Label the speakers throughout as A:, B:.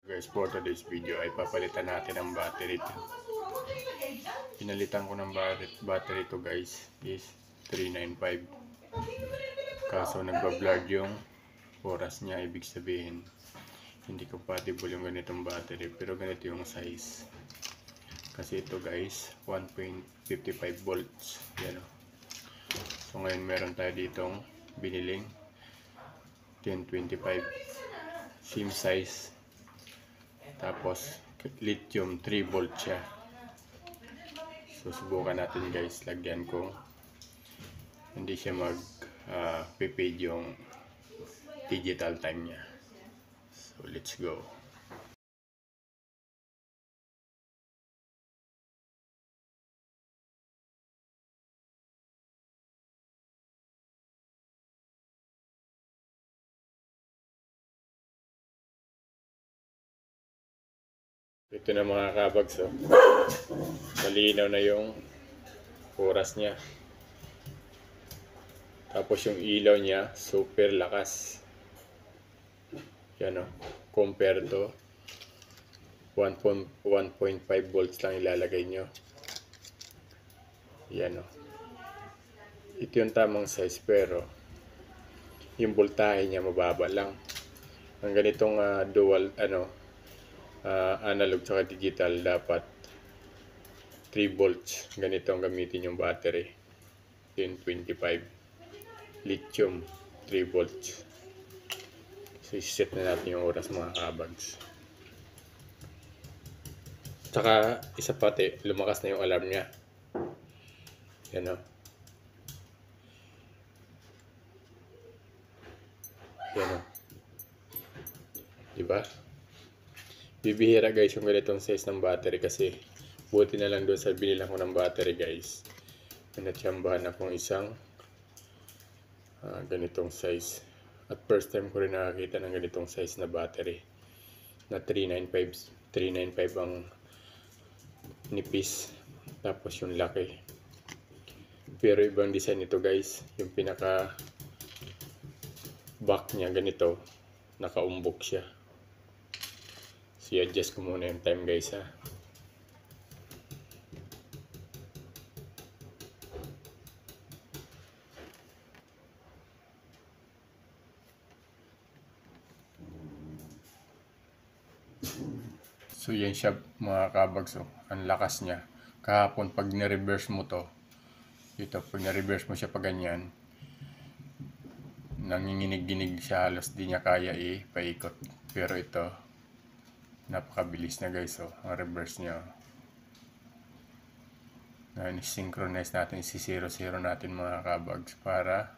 A: Guys, for today's video ay papalitan natin ang battery ito. Pinalitan ko ng battery ito guys is 395. Kaso nagbablurred yung oras niya, ibig sabihin hindi compatible yung ganitong battery, pero ganito yung size. Kasi ito guys 1.55 volts yan o. So ngayon meron tayo ditong biniling 1025 same size. Tapos lithium 3 volt siya. So subukan natin guys, lagyan ko hindi siya mag prepaid yung digital time niya. So let's go. Ito na mga kabags, oh. Malinaw na yung oras niya. Tapos yung ilaw niya super lakas. Yan o. Compare to 1.5 volts lang ilalagay nyo. Yan o. Ito yung tamang size, pero yung voltahe niya mababa lang. Ang ganitong dual analog saka digital, dapat 3 volts. Ganito ang gamitin yung battery. 1025 lithium 3 volts. So iset na natin yung oras mga kabags. Tsaka isa pati, lumakas na yung alarm niya. Yan o. Yan o. Diba? Bibihira guys yung ganitong size ng battery, kasi buti na lang doon sa binilang ko ng battery guys. Natsambahan akong isang ganitong size. At first time ko rin nakakita ng ganitong size na battery. Na 395 ang nipis. Tapos yung laki. Pero ibang design ito guys. Yung pinaka back niya ganito. Nakaumbok siya. So i-adjust ko muna yung time guys ha. So yan siya mga kabags, oh. Ang lakas niya. Kahapon pag ni-reverse mo to, dito pag ni-reverse mo siya pa ganyan, nanginginig-ginig siya, halos di niya kaya paikot. Pero ito, napakabilis na guys, oh. Ang reverse niya. Na-synchronize natin, si 00 natin mga kabags, para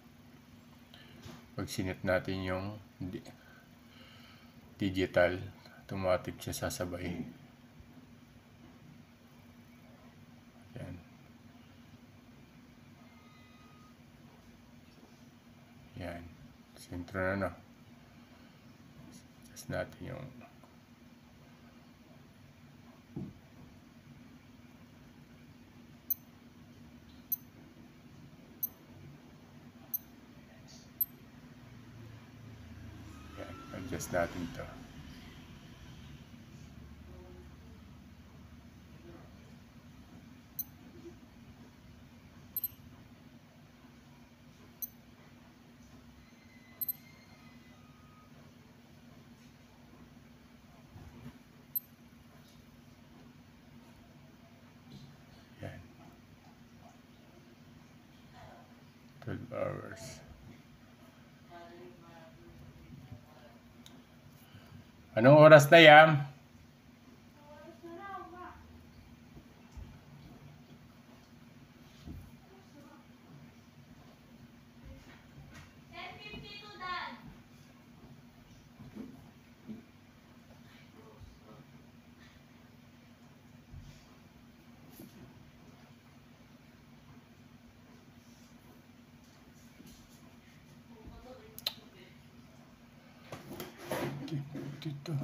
A: pag sinit natin yung digital, automatic siya sasabay. Yan. Yan. Sintro na no. Just natin yung yan. Adjust natin to. Yan. 12 hours. Anong oras na yan? Dito.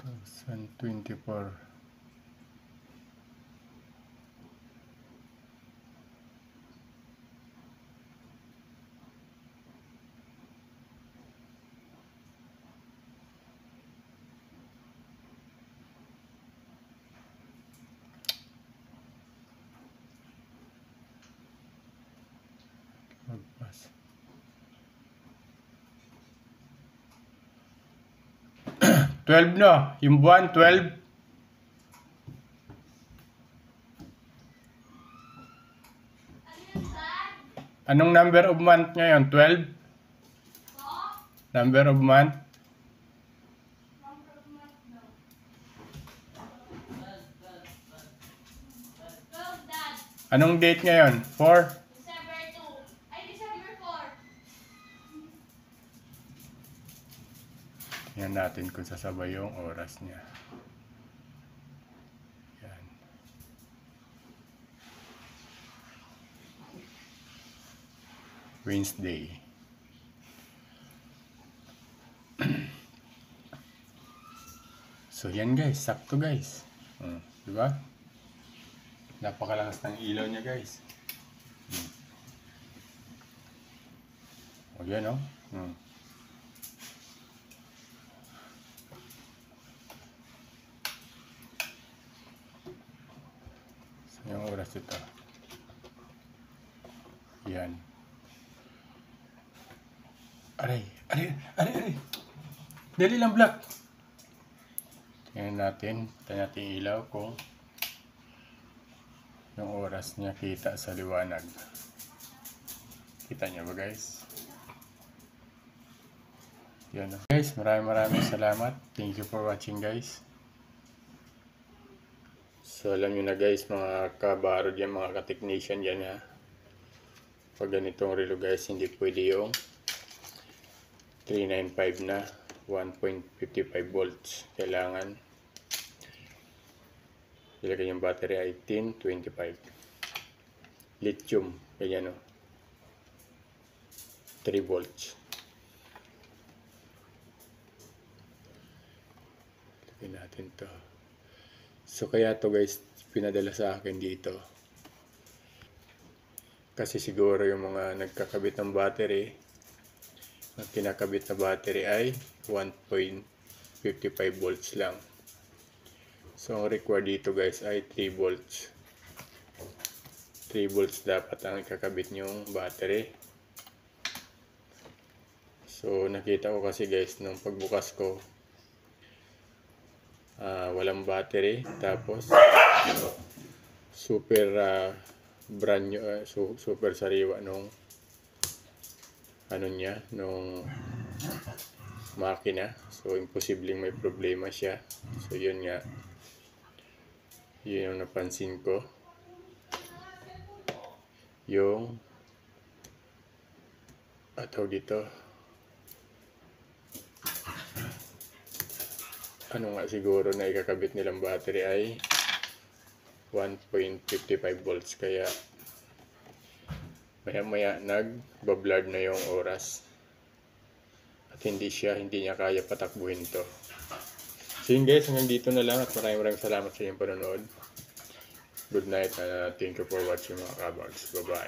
A: 2024. Magpas. 12 no? Yung buwan, 12? Anong number of month ngayon? 12? Number of month? Anong date ngayon? 4?
B: December 2. Ay, December 4.
A: Yan natin kung sasabay yung oras niya. Yan. Wednesday. So yan guys, sakto guys. Diba? Napakalakas ng ilaw niya guys. O yan o. So yung oras ito. Yan. Aray. Dali lang black. Tingnan natin. Tingnan natin yung ilaw kung yung oras niya kita sa liwanag. Kita niya ba guys? Yan. Guys, maraming salamat. Thank you for watching guys. So alam nyo na guys, mga kabaro dyan, mga ka-technician dyan ha. Pag ganitong relo guys, hindi pwede yung 395 na 1.55 volts. Kailangan ilagay yung battery ay 1025 lithium, ganyan o, 3 volts. Lagyan natin to. So kaya to guys, pinadala sa akin dito kasi siguro yung mga nagkakabit ng battery, ang kinakabit na battery ay 1.55 volts lang. So ang required dito guys ay 3 volts. 3 volts dapat ang ikakabit nyong battery. So nakita ko kasi guys nung pagbukas ko, walang battery, tapos super brand new, super sariwa nung ano niya, nung makina. So imposibleng may problema siya. So yun nga, yun yung napansin ko, yung ataw dito, ano nga siguro na ikakabit nilang battery ay 1.55 volts, kaya maya nagbablard na yung oras at hindi niya kaya patakbuhin to. So yun guys, hanggang dito na lang at maraming salamat sa inyong panonood. Good night and thank you for watching mga kabags. Bye bye.